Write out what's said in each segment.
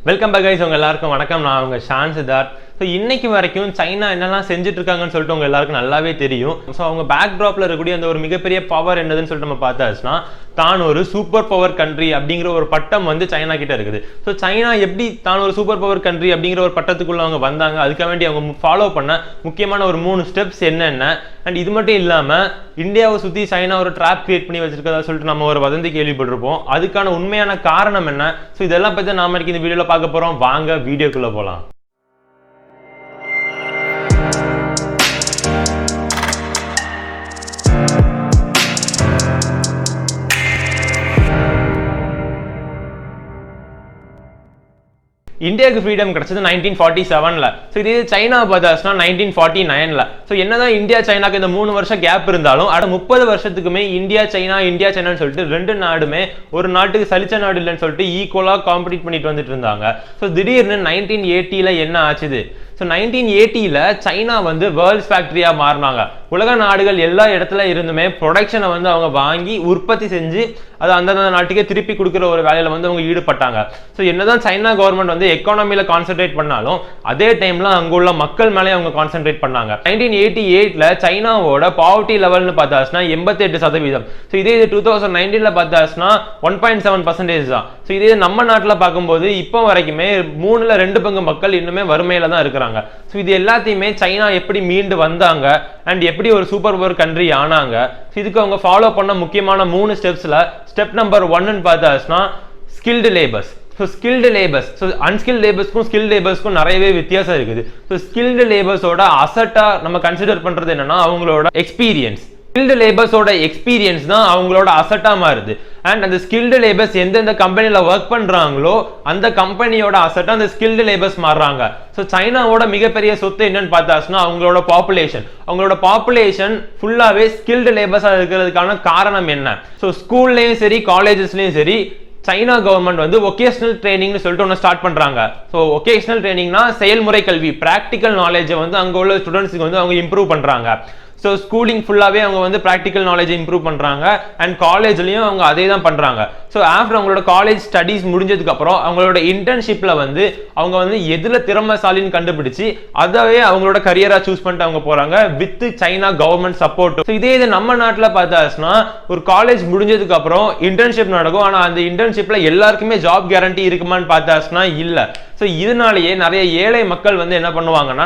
Welcome back guys. உங்க எல்லாருக்கும் வணக்கம். நான் உங்க ஷான் சித்தார்த். ஸோ இன்னைக்கு வரைக்கும் சைனா என்னெல்லாம் செஞ்சுட்டு இருக்காங்கன்னு சொல்லிட்டு உங்க எல்லாருக்கும் நல்லாவே தெரியும். ஸோ அவங்க பேக் ட்ராப்ல இருக்கக்கூடிய அந்த ஒரு மிகப்பெரிய பவர் என்னதுன்னு சொல்லிட்டு நம்ம பார்த்தாச்சுன்னா, தான் ஒரு சூப்பர் பவர் கண்ட்ரி அப்படிங்கிற ஒரு பட்டம் வந்து சைனா கிட்ட இருக்குது. ஸோ சைனா எப்படி தான் ஒரு சூப்பர் பவர் கண்ட்ரி அப்படிங்கிற ஒரு பட்டத்துக்குள்ள அவங்க வந்தாங்க, அதுக்காக வேண்டி அவங்க ஃபாலோ பண்ண முக்கியமான ஒரு 3 ஸ்டெப்ஸ் என்னென்ன, அண்ட் இது மட்டும் இல்லாமல் இந்தியாவை சுற்றி சைனா ஒரு ட்ராப் கிரியேட் பண்ணி வச்சிருக்கதா சொல்லிட்டு நம்ம ஒரு வதந்தி கேள்விப்பட்டிருப்போம். அதுக்கான உண்மையான காரணம் என்ன, ஸோ இதெல்லாம் பற்றி நாம இன்னைக்கு இந்த வீடியோவில் பார்க்க போகிறோம். வாங்க வீடியோக்குள்ளே போகலாம். இந்தியாவுக்கு ஃப்ரீடம் கிடைச்சது 1947ல. ஸோ இதே சைனா பார்த்தாச்சுன்னா 1949ல. ஸோ என்னதான் இந்தியா சைனாக்கு இந்த 3 வருஷம் கேப் இருந்தாலும் அடுத்த 30 வருஷத்துக்குமே இந்தியா சைனான்னு சொல்லிட்டு 2 நாடுமே ஒரு நாட்டுக்கு சலிச்ச நாடு இல்லைன்னு சொல்லிட்டு ஈக்குவலா காம்படிட் பண்ணிட்டு வந்துட்டு இருந்தாங்க. ஸோ திடீர்னு 1980ல என்ன ஆச்சுது? ஸோ 1980ல சைனா வந்து வேர்ல்ட்ஸ் ஃபேக்டரியா மாறினாங்க. உலக நாடுகள் எல்லா இடத்துல இருந்துமே ப்ரொடக்ஷனை வந்து அவங்க வாங்கி உற்பத்தி செஞ்சு அதை அந்தந்த நாட்டுக்கே திருப்பி கொடுக்குற ஒரு வேலையில வந்து அவங்க ஈடுபட்டாங்க. ஸோ என்னதான் சைனா கவர்மெண்ட் வந்து எக்கானமியில கான்சென்ட்ரேட் பண்ணாலும் அதே டைம்ல அங்க உள்ள மக்கள் மேலே அவங்க கான்சென்ட்ரேட் பண்ணாங்க. 1988ல சைனாவோட பாவர்ட்டி லெவல்னு பார்த்தாச்சுன்னா 88%. ஸோ இதே 2019ல பார்த்தாச்சுன்னா 1.7% தான். ஸோ இதே நம்ம நாட்டில் பார்க்கும்போது இப்போ வரைக்குமே 3ல் 2 பங்கு மக்கள் இன்னுமே வறுமையில தான் இருக்கிறாங்க. ஸோ இது எல்லாத்தையுமே சைனா எப்படி மீண்டு வந்தாங்க அண்ட் எப்படி ஒரு சூப்பர் பவர் கண்ட்ரி ஆனாங்க, இதுக்கு அவங்க ஃபாலோ பண்ண முக்கியமான 3 ஸ்டெப்ஸ்ல ஸ்டெப் நம்பர் 1 பார்த்தாச்சுன்னா skilled labours. So skilled labours, so unskilled லேபர்ஸ்க்கும் ஸ்கில்டு லேபர்ஸ்க்கும் நிறையவே வித்தியாசம் இருக்குது. ஸோ ஸ்கில்டு லேபர்ஸோட அசட்டா நம்ம கன்சிடர் பண்றது என்னன்னா அவங்களோட எக்ஸ்பீரியன்ஸ். ஸ்கில்டு லேபர்ஸோட எக்ஸ்பீரியன்ஸ் தான் அவங்களோட அசட்டா மாறுது. அண்ட் அந்த ஸ்கில்டு லேபர்ஸ் எந்தெந்த கம்பெனில ஒர்க் பண்றாங்களோ அந்த கம்பெனியோட அசட்டா அந்த ஸ்கில்டு லேபர்ஸ் மாறுறாங்க. ஸோ சைனாவோட மிகப்பெரிய சொத்து என்னன்னு பார்த்தாச்சுன்னா அவங்களோட பாப்புலேஷன். அவங்களோட பாப்புலேஷன் ஃபுல்லாவே ஸ்கில்டு லேபர்ஸா இருக்கிறதுக்கான காரணம் என்ன? ஸோ ஸ்கூல்லையும் சரி காலேஜஸ்லயும் சரி சைனா கவர்மெண்ட் வந்து ஒகேஷனல் ட்ரைனிங்னு சொல்லிட்டு ஒன்று ஸ்டார்ட் பண்றாங்க. ஸோ ஒகேஷனல் ட்ரைனிங்னா செயல்முறை கல்வி, பிராக்டிக்கல் நாலேஜை வந்து அங்கே உள்ள ஸ்டூடெண்ட்ஸுக்கு வந்து அவங்க இம்ப்ரூவ் பண்றாங்க. ஸோ ஸ்கூலிங் ஃபுல்லாகவே அவங்க வந்து ப்ராக்டிக்கல் நாலேஜை இம்ப்ரூவ் பண்ணுறாங்க. அண்ட் காலேஜ்லையும் அவங்க அதே தான் பண்ணுறாங்க. ஸோ ஆஃப்டர் அவங்களோட காலேஜ் ஸ்டடீஸ் முடிஞ்சதுக்கப்புறம் அவங்களோட இன்டர்ன்ஷிப்பில் வந்து அவங்க வந்து எதில் திறமைசாலின்னு கண்டுபிடிச்சி அதாவே அவங்களோட கரியராக சூஸ் பண்ணிட்டு அவங்க போகிறாங்க with China government support. So இதே இது நம்ம நாட்டில் பார்த்தாச்சுன்னா ஒரு காலேஜ் முடிஞ்சதுக்கப்புறம் இன்டர்ன்ஷிப் நடக்கும். ஆனால் அந்த இன்டர்ன்ஷிப்பில் எல்லாருக்குமே ஜாப் கேரண்டி இருக்குமான்னு பார்த்தாச்சுன்னா இல்லை. ஸோ இதனாலேயே நிறைய ஏழை மக்கள் வந்து என்ன பண்ணுவாங்கன்னா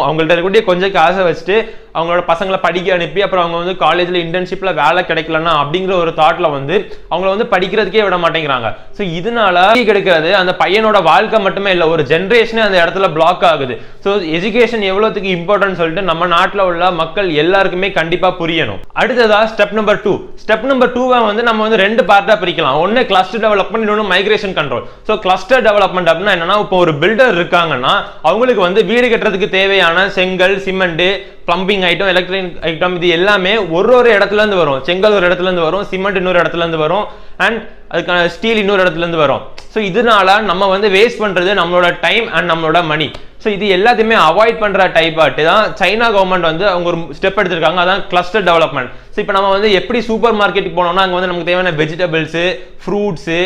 அவங்கள்ட்ட இருக்கக்கூடிய கொஞ்சம் காசை வச்சுட்டு அவங்களோட பசங்களை படிக்க அனுப்பி அப்புறம் அவங்க வந்து காலேஜ்ல இன்டர்ன்ஷிப்ல வேலை கிடைக்கலன்னா அப்படிங்கிற ஒரு தாட்ல வந்து அவங்கள வந்து படிக்கிறதுக்கே விட மாட்டேங்கிறாங்க. ஸோ இதனால கிடைக்கிறது அந்த பையனோட வாழ்க்கை மட்டுமே இல்லை, ஒரு ஜென்ரேஷனே அந்த இடத்துல பிளாக் ஆகுது. ஸோ எஜுகேஷன் எவ்வளவுக்கு இம்பார்ட்டன்ட் சொல்லிட்டு நம்ம நாட்டில் உள்ள மக்கள் எல்லாருக்குமே கண்டிப்பா புரியணும். அடுத்ததா ஸ்டெப் நம்பர் 2. ஸ்டெப் நம்பர் 2 வந்து நம்ம வந்து 2 பார்ட்டா பிரிக்கலாம். ஒன்னு கிளஸ்டர் டெவலப்மெண்ட், இன்னொன்னு migration control. So cluster development அப்படின்னா என்னன்னா, இப்போ ஒரு பில்டர் இருக்காங்கன்னா அவங்களுக்கு வந்து வீடு கட்டுறதுக்கு தேவையான செங்கல், cement, plumbing item, electric item இது எல்லாமே ஒரு இடத்துல இருந்து வரும். செங்கல் ஒரு இடத்துல இருந்து வரும், சிமெண்ட் இன்னொரு இடத்துல இருந்து வரும், அண்ட் அதுக்கான ஸ்டீல் இன்னொரு இடத்துல இருந்து வரும். ஸோ இதனால நம்ம வந்து வேஸ்ட் பண்றது நம்மளோட டைம் அண்ட் நம்மளோட மணி. ஸோ இது எல்லாத்தையுமே அவாய்ட் பண்ற டைப் ஆட்டு தான் சைனா கவர்மெண்ட் வந்து அவங்க ஒரு ஸ்டெப் எடுத்திருக்காங்க. அதான் கிளஸ்டர் டெவலப்மெண்ட். ஸோ இப்போ நம்ம வந்து எப்படி சூப்பர் மார்க்கெட்டுக்கு போனோம்னா அங்கே வந்து நமக்கு தேவையான வெஜிடபிள்ஸ், ஃப்ரூட்ஸு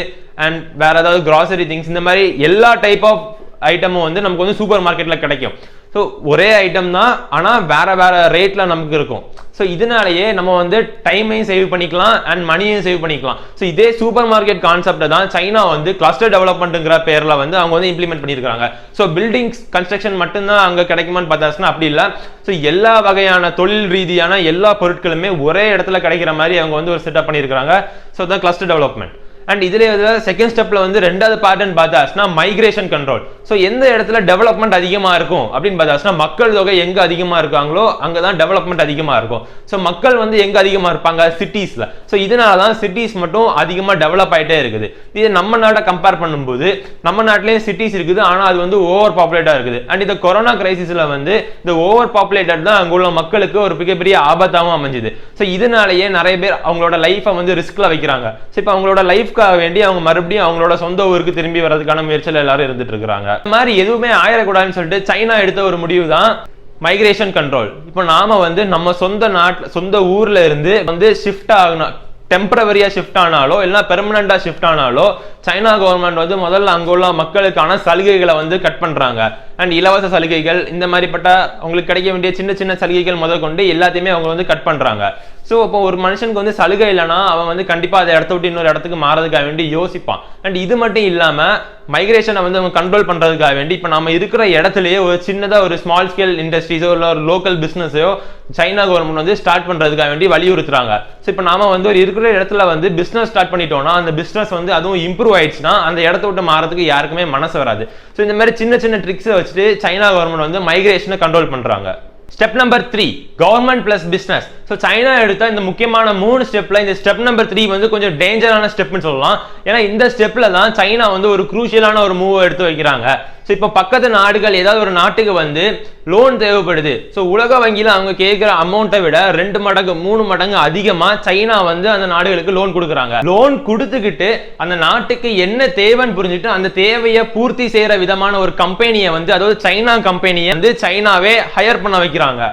அண்ட் வேற ஏதாவது கிராசரி திங்ஸ் இந்த மாதிரி எல்லா டைப் ஆஃப் ஐட்டமும் வந்து நமக்கு வந்து சூப்பர் மார்க்கெட்ல கிடைக்கும். ஸோ ஒரே ஐட்டம் தான், ஆனால் வேற வேற ரேட்ல நமக்கு இருக்கும். ஸோ இதனாலேயே நம்ம வந்து டைமையும் சேவ் பண்ணிக்கலாம் அண்ட் மணியையும் சேவ் பண்ணிக்கலாம். ஸோ இதே சூப்பர் மார்க்கெட் கான்செப்டை தான் சைனா வந்து கிளஸ்டர் டெவலப்மெண்ட்ங்கிற பேர்ல வந்து அவங்க வந்து இம்ப்ளிமெண்ட் பண்ணியிருக்காங்க. ஸோ பில்டிங்ஸ் கன்ஸ்ட்ரக்ஷன் மட்டும்தான் அங்கே கிடைக்குமான்னு பார்த்தாச்சுன்னா அப்படி இல்லை. ஸோ எல்லா வகையான தொழில் ரீதியான எல்லா பொருட்களுமே ஒரே இடத்துல கிடைக்கிற மாதிரி அவங்க வந்து ஒரு செட்டப் பண்ணியிருக்காங்க. ஸோ தான் கிளஸ்டர் டெவலப்மெண்ட். அண்ட் இதுல செகண்ட் ஸ்டெப்ல வந்து 2வது பார்ட்னு பார்த்தாச்சுன்னா மைக்ரேஷன் கண்ட்ரோல். ஸோ எந்த இடத்துல டெவலப்மெண்ட் அதிகமா இருக்கும் அப்படின்னு பார்த்தாச்சுன்னா மக்கள் தொகை எங்க அதிகமா இருக்காங்களோ அங்கதான் டெவலப்மெண்ட் அதிகமா இருக்கும். ஸோ மக்கள் வந்து எங்க அதிகமா இருப்பாங்க? சிட்டிஸ்ல. ஸோ இதனாலதான் சிட்டிஸ் மட்டும் அதிகமா டெவலப் ஆயிட்டே இருக்குது. இது நம்ம நாட்டை கம்பேர் பண்ணும்போது நம்ம நாட்டிலேயே சிட்டிஸ் இருக்குது, ஆனா அது வந்து ஓவர் பாப்புலேட்டா இருக்குது. அண்ட் இந்த கொரோனா கிரைசிஸ்ல வந்து இந்த ஓவர் பாப்புலேட்டட் தான் அங்குள்ள மக்களுக்கு ஒரு மிகப்பெரிய ஆபத்தாகவும் அமைஞ்சுது. ஸோ இதனாலேயே நிறைய பேர் அவங்களோட லைஃபை வந்து ரிஸ்க்ல வைக்கிறாங்க. ஸோ இப்போ அவங்களோட லைஃப் வேண்டி அவங்க மறுபடியும் அவங்களோட சொந்த ஊருக்கு திரும்பி வரதுக்கான முயற்சியில் எல்லாரும் இருந்துட்டு இருக்காங்க. இந்த மாதிரி எதுவுமே ஆயிடக்கூடாதுன்னு சொல்லிட்டு சைனா எடுத்த ஒரு முடிவு தான் மைக்ரேஷன் கண்ட்ரோல். இப்போ நாம வந்து நம்ம சொந்த ஊர்ல இருந்து வந்து ஷிஃப்ட் ஆகணும், டெம்பரவரியா ஷிஃப்ட் ஆனாலோ இல்ல பெர்மனண்டா ஷிஃப்ட் ஆனாலோ சைனா கவர்மெண்ட் வந்து முதல்ல அங்க உள்ள மக்களுக்கான சலுகைகளை வந்து கட் பண்றாங்க. அண்ட் இலவச சலுகைகள் இந்த மாதிரிப்பட்ட அவங்களுக்கு கிடைக்க வேண்டிய சின்ன சின்ன சலுகைகள் முதல் கொண்டு எல்லாத்தையுமே அவங்க வந்து கட் பண்றாங்க. ஸோ இப்போ ஒரு மனுஷனுக்கு வந்து சலுகை இல்லைன்னா அவன் வந்து கண்டிப்பா அதை இடத்த விட்டு இன்னொரு இடத்துக்கு மாறதுக்காக வேண்டி யோசிப்பான். அண்ட் இது மட்டும் இல்லாம மைக்ரேஷனை வந்து அவங்க கண்ட்ரோல் பண்றதுக்காக வேண்டி இப்போ நம்ம இருக்கிற இடத்துலயே ஒரு சின்னதா ஒரு ஸ்மால் ஸ்கேல் இண்டஸ்ட்ரீஸோ இல்லை ஒரு லோக்கல் பிசினஸோ சைனா கவர்மெண்ட் வந்து ஸ்டார்ட் பண்றதுக்காக வேண்டி வலியுறுத்துறாங்க. ஸோ இப்போ நாம வந்து ஒரு இருக்கிற இடத்துல வந்து பிசினஸ் ஸ்டார்ட் பண்ணிட்டோம்னா அந்த பிசினஸ் வந்து அதுவும் இம்ப்ரூவ் ஆயிடுச்சுன்னா அந்த இடத்த விட்டு மாறதுக்கு யாருக்குமே மனசு வராது. ஸோ இந்த மாதிரி சின்ன சின்ன ட்ரிக்ஸை வச்சுட்டு சைனா கவர்மெண்ட் வந்து மைக்ரேஷனை கண்ட்ரோல் பண்றாங்க. Step number 3 government plus business. So China எடுத்த இந்த முக்கியமான 3 ஸ்டெப்ல இந்த ஸ்டெப் நம்பர் 3 வந்து கொஞ்சம் டேஞ்சரான ஸ்டெப்னு சொல்லலாம். ஏன்னா இந்த ஸ்டெப்ல தான் சைனா வந்து ஒரு குரூஷியலான ஒரு மூவ் எடுத்து வைக்கிறாங்க. ஸோ இப்போ பக்கத்து நாடுகள் ஏதாவது ஒரு நாட்டுக்கு வந்து லோன் தேவைப்படுது. ஸோ உலக வங்கியில் அவங்க கேட்குற அமௌண்ட்டை விட 2 மடங்கு 3 மடங்கு அதிகமாக சைனா வந்து அந்த நாடுகளுக்கு லோன் கொடுக்குறாங்க. லோன் கொடுத்துக்கிட்டு அந்த நாட்டுக்கு என்ன தேவைன்னு புரிஞ்சுட்டு அந்த தேவையை பூர்த்தி செய்யற விதமான ஒரு கம்பெனியை வந்து அதாவது சைனா கம்பெனியை வந்து சைனாவே ஹையர் பண்ண வைக்கிறாங்க.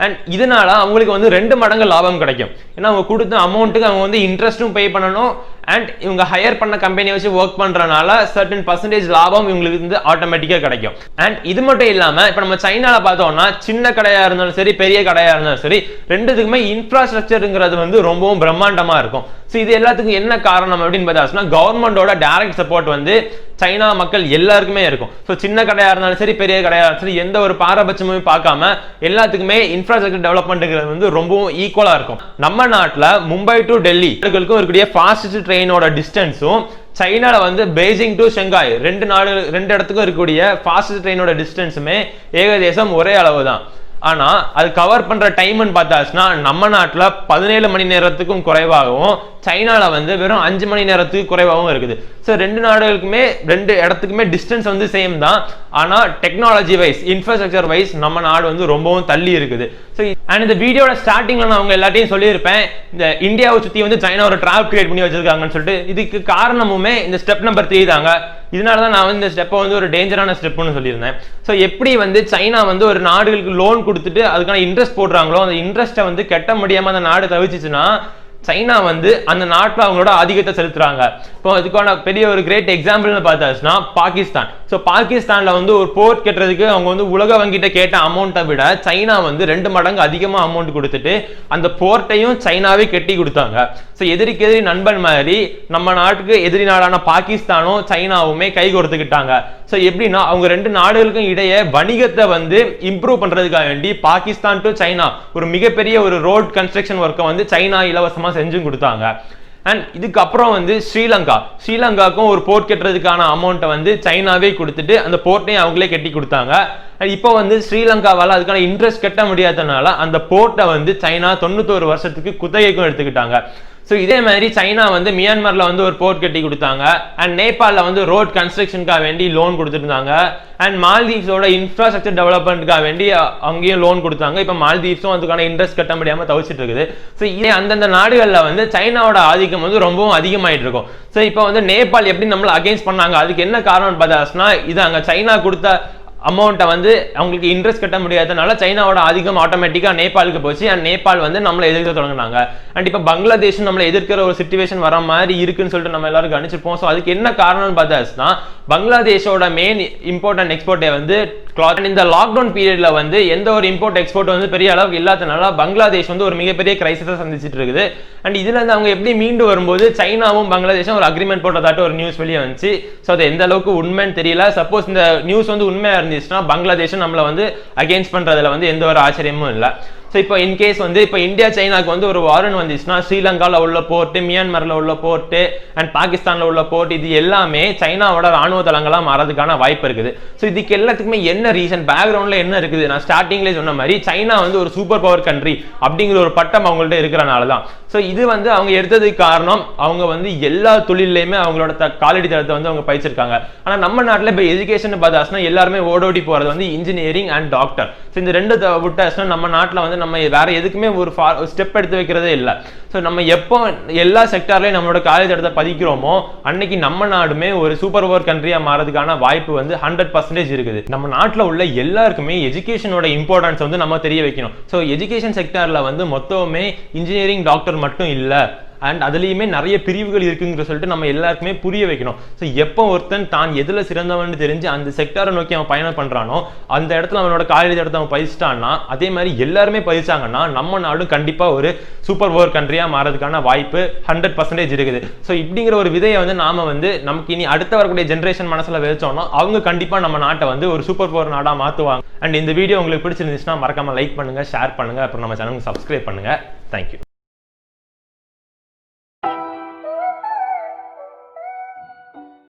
அண்ட் இதனால அவங்களுக்கு வந்து 2 மடங்கு லாபம் கிடைக்கும். ஏன்னா அவங்க கொடுத்த அமௌண்ட்டுக்கு அவங்க வந்து இன்ட்ரெஸ்ட்டும் பே பண்ணணும். அண்ட் இவங்க ஹையர் பண்ண கம்பெனியை வச்சு ஒர்க் பண்றதுனால சர்டன் பர்சன்டேஜ் லாபம் இவங்களுக்கு வந்து ஆட்டோமேட்டிக்கா கிடைக்கும். அண்ட் இது மட்டும் இல்லாம இப்ப நம்ம சைனால பார்த்தோம்னா சின்ன கடையா இருந்தாலும் சரி பெரிய கடையா இருந்தாலும் சரி ரெண்டுத்துக்குமே இன்ஃப்ராஸ்ட்ரக்சருங்கிறது வந்து ரொம்பவும் பிரம்மாண்டமா இருக்கும். ஸோ இது எல்லாத்துக்கும் என்ன காரணம் அப்படின்னு பார்த்தா கவர்மெண்டோட டைரக்ட் சப்போர்ட் வந்து சைனா மக்கள் எல்லாருக்குமே இருக்கும். ஸோ சின்ன கடையா இருந்தாலும் சரி பெரிய கடையா இருந்தாலும் சரி எந்த ஒரு பாரபட்சமும் பார்க்காம எல்லாத்துக்குமே இன்ஃப்ராஸ்ட்ரக்சர் டெவலப்மெண்ட்ங்கிறது வந்து ரொம்பவும் ஈக்குவலா இருக்கும். நம்ம நாட்டில் மும்பை டு டெல்லி இருக்கக்கூடிய ஃபாஸ்டஸ்ட் ட்ரெயினோட டிஸ்டன்ஸும் சைனால வந்து பெய்ஜிங் டு ஷங்காய் ரெண்டு இடத்துக்கும் இருக்கக்கூடிய ஃபாஸ்டஸ்ட் ட்ரெயினோட டிஸ்டன்ஸுமே ஏகதேசம் ஒரே அளவு தான். ஆனா அது கவர் பண்ற டைம்னு பார்த்தாச்சுன்னா நம்ம நாட்டில் 17 மணி நேரத்துக்கும் குறைவாகவும் சைனால வந்து வெறும் 5 மணி நேரத்துக்கு குறைவாகவும் இருக்குது. ஸோ 2 நாடுகளுக்குமே 2 இடத்துக்குமே டிஸ்டன்ஸ் வந்து சேம் தான். ஆனா டெக்னாலஜி வைஸ் இன்ஃப்ராஸ்ட்ரக்சர் வைஸ் நம்ம நாடு வந்து ரொம்பவும் தள்ளி இருக்குது. ஸோ அண்ட் இந்த வீடியோட ஸ்டார்டிங்ல நான் அவங்க எல்லாத்தையும் சொல்லியிருப்பேன் இந்த இந்தியாவை சுத்தி வந்து சைனா ஒரு ட்ராப் கிரியேட் பண்ணி வச்சிருக்காங்கன்னு சொல்லிட்டு. இதுக்கு காரணமுமே இந்த ஸ்டெப் நம்பர் 3 தாங்க. இதனால தான் நான் வந்து இந்த ஸ்டெப்பை வந்து ஒரு டேஞ்சரான ஸ்டெப்னு சொல்லியிருந்தேன். ஸோ எப்படி வந்து சைனா வந்து ஒரு நாடுகளுக்கு லோன் கொடுத்துட்டு அதுக்கான இன்ட்ரெஸ்ட் போடுறாங்களோ அந்த இன்ட்ரெஸ்ட்டை வந்து கட்ட முடியாம அந்த நாடு தவிச்சிச்சுன்னா சைனா வந்து அந்த நாட்டில் அவங்களோட ஆதிக்கத்தை செலுத்துறாங்க. இப்போ அதுக்கான பெரிய ஒரு கிரேட் எக்ஸாம்பிள்னு பார்த்தாச்சுன்னா பாகிஸ்தான். ஸோ பாகிஸ்தான்ல வந்து ஒரு போர்ட் கட்டுறதுக்கு அவங்க வந்து உலக வங்கிட்ட கேட்ட அமௌண்ட்டை விட சைனா வந்து 2 மடங்கு அதிகமாக அமௌண்ட் கொடுத்துட்டு அந்த போர்ட்டையும் சைனாவே கட்டி கொடுத்தாங்க. ஸோ எதிரிக்கு எதிரி நண்பன் மாதிரி நம்ம நாட்டுக்கு எதிரி நாடான பாகிஸ்தானும் சைனாவுமே கை கொடுத்துக்கிட்டாங்க. ஸோ எப்படின்னா அவங்க 2 நாடுகளுக்கும் இடையே வணிகத்தை வந்து இம்ப்ரூவ் பண்றதுக்காக வேண்டி பாகிஸ்தான் டு சைனா ஒரு மிகப்பெரிய ஒரு ரோட் கன்ஸ்ட்ரக்ஷன் ஒர்க்கை வந்து சைனா இலவசமா செஞ்சு கொடுத்தாங்க. அண்ட் இதுக்கப்புறம் வந்து ஸ்ரீலங்காக்கும் ஒரு போர்ட் கட்டுறதுக்கான அமௌண்ட்டை வந்து சைனாவே கொடுத்துட்டு அந்த போர்ட்டையும் அவங்களே கட்டி கொடுத்தாங்க. இப்போ வந்து ஸ்ரீலங்காவால் அதுக்கான இன்ட்ரெஸ்ட் கட்ட முடியாதனால அந்த போர்ட்டை வந்து சைனா 91 வருஷத்துக்கு குத்தகைக்கும் எடுத்துக்கிட்டாங்க. ஸோ இதே மாதிரி சைனா வந்து மியான்மர்ல வந்து ஒரு போர்ட் கட்டி கொடுத்தாங்க. அண்ட் நேபாளில் வந்து ரோட் கன்ஸ்ட்ரக்ஷனுக்காக வேண்டி லோன் கொடுத்துருந்தாங்க. அண்ட் மால்தீவ்ஸோட இன்ஃப்ராஸ்ட்ரக்சர் டெவலப்மெண்ட்டுக்காக வேண்டி அங்கேயும் லோன் கொடுத்தாங்க. இப்போ மால்தீவ்ஸும் அதுக்கான இன்ட்ரெஸ்ட் கட்ட முடியாமல் தவிச்சிட்டு இருக்குது. ஸோ இதே அந்தந்த நாடுகளில் வந்து சைனாவோட ஆதிக்கம் வந்து ரொம்பவும் அதிகமாயிட்டு இருக்கும். ஸோ இப்போ வந்து நேபாள் எப்படி நம்மளை அகேன்ஸ்ட் பண்ணாங்க அதுக்கு என்ன காரணம்னு பார்த்தாச்சுன்னா இது அங்கே சைனா கொடுத்த அமௌண்ட்டை வந்து அவங்களுக்கு இன்ட்ரெஸ்ட் கட்ட முடியாதனால சைனாவோட ஆதிக்கம் ஆட்டோமேட்டிக்கா நேபாளுக்கு போச்சு. அண்ட் நேபாள் வந்து நம்மளை எதிர்க்க தொடங்கினாங்க. அண்ட் இப்போ பங்களாதேஷ் நம்மளை எதிர்க்கிற ஒரு சிச்சுவேஷன் வர மாதிரி இருக்குன்னு சொல்லிட்டு நம்ம எல்லாரும் கணிச்சிருப்போம். ஸோ அதுக்கு என்ன காரணம்னு பார்த்தாச்சுன்னா பங்களாதேஷோட மெயின் இம்போர்ட் அண்ட் எக்ஸ்போர்ட்டை வந்து கிளாத். இந்த லாக்டவுன் பீரியட்ல வந்து எந்த ஒரு இம்போர்ட் எக்ஸ்போர்ட் வந்து பெரிய அளவுக்கு இல்லாதனால பங்களாதேஷ் வந்து ஒரு மிகப்பெரிய கிரைசிஸை சந்திச்சிட்டு இருக்குது. அண்ட் இதுல இருந்து அவங்க எப்படி மீண்டு வரும்போது சைனாவும் பங்களாதேஷும் ஒரு அக்ரிமெண்ட் போட்டதாட்டு ஒரு நியூஸ் வெளியே வந்துச்சு. ஸோ அது எந்த அளவுக்கு உண்மைன்னு தெரியல. சப்போஸ் இந்த நியூஸ் வந்து உண்மையா இருந்துச்சுன்னா பங்களாதேஷும் நம்மளை வந்து அகேன்ஸ்ட் பண்றதுல வந்து எந்த ஒரு ஆச்சரியமும் இல்லை. ஸோ இப்போ இன்கேஸ் வந்து இப்போ இந்தியா சைனாக்கு வந்து ஒரு வாரன் வந்துச்சுன்னா ஸ்ரீலங்காவில் உள்ள போர்ட்டு மியான்மரில் உள்ள போர்ட்டு அண்ட் பாகிஸ்தானில் உள்ள போர்ட் இது எல்லாமே சைனாவோட ராணுவ தளங்களாக மாறதுக்கான வாய்ப்பு இருக்குது. ஸோ இதுக்கு எல்லாத்துக்குமே என்ன ரீசன் பேக்ரவுண்டில் என்ன இருக்குது நான் ஸ்டார்டிங்லேயே சொன்ன மாதிரி சைனா வந்து ஒரு சூப்பர் பவர் கண்ட்ரி அப்படிங்கிற ஒரு பட்டம் அவங்கள்ட்ட இருக்கிறனால தான். ஸோ இது வந்து அவங்க எடுத்ததுக்கு காரணம் அவங்க வந்து எல்லா தொழிலையுமே அவங்களோட காலடி தளத்தை வந்து அவங்க பயிற்சிருக்காங்க. ஆனால் நம்ம நாட்டில் இப்போ எஜுகேஷன் பார்த்தாச்சுன்னா எல்லாருமே ஓடோடி போகிறது வந்து இன்ஜினியரிங் அண்ட் டாக்டர். ஸோ இந்த ரெண்டு விட்டாச்சுன்னா நம்ம நாட்டில் வந்து நம்ம வேற எதுக்குமே ஒரு ஸ்டெப் எடுத்து வைக்கிறதே இல்லை. ஸோ நம்ம எப்போ எல்லா செக்டார்லையும் நம்மளோட காலேஜ் இடத்தை பதிக்கிறோமோ அன்னைக்கு நம்ம நாடுமே ஒரு சூப்பர் பவர் கண்ட்ரியா மாறதுக்கான வாய்ப்பு வந்து 100% இருக்குது. நம்ம நாட்டில் உள்ள எல்லாருக்குமே எஜுகேஷனோட இம்பார்ட்டன்ஸ் வந்து நம்ம தெரிய வைக்கணும். ஸோ எஜுகேஷன் செக்டார்ல வந்து மொத்தமே இன்ஜினியரிங் டாக்டர் மட்டும் இல்லை அண்ட் அதுலயுமே நிறைய பிரிவுகள் இருக்குங்கிற சொல்லிட்டு நம்ம எல்லாருக்குமே புரிய வைக்கணும். ஸோ எப்போ ஒருத்தன் தான் எதுல சிறந்தவன் தெரிஞ்சு அந்த செக்டாரை நோக்கி அவன் பயணம் பண்றானோ அந்த இடத்துல அவனோட காலேஜ் இடத்த அவன் பதிச்சிட்டான்னா, அதே மாதிரி எல்லாருமே பதிச்சாங்கன்னா நம்ம நாடும் கண்டிப்பா ஒரு சூப்பர் பவர் கண்ட்ரியா மாறதுக்கான வாய்ப்பு 100% இருக்குது. ஸோ இப்படிங்கிற ஒரு விதையை வந்து நாம வந்து நமக்கு இனி அடுத்த வரக்கூடிய ஜென்ரேஷன் மனசுல வச்சோம்னா அவங்க கண்டிப்பா நம்ம நாட்டை வந்து ஒரு சூப்பர் பவர் நாடா மாத்துவாங்க. அண்ட் இந்த வீடியோ உங்களுக்கு பிடிச்சிருந்துச்சுன்னா மறக்காம லைக் பண்ணுங்க, ஷேர் பண்ணுங்க, அப்புறம் நம்ம சேனலுக்கு சப்ஸ்கிரைப் பண்ணுங்க. தேங்க்யூ.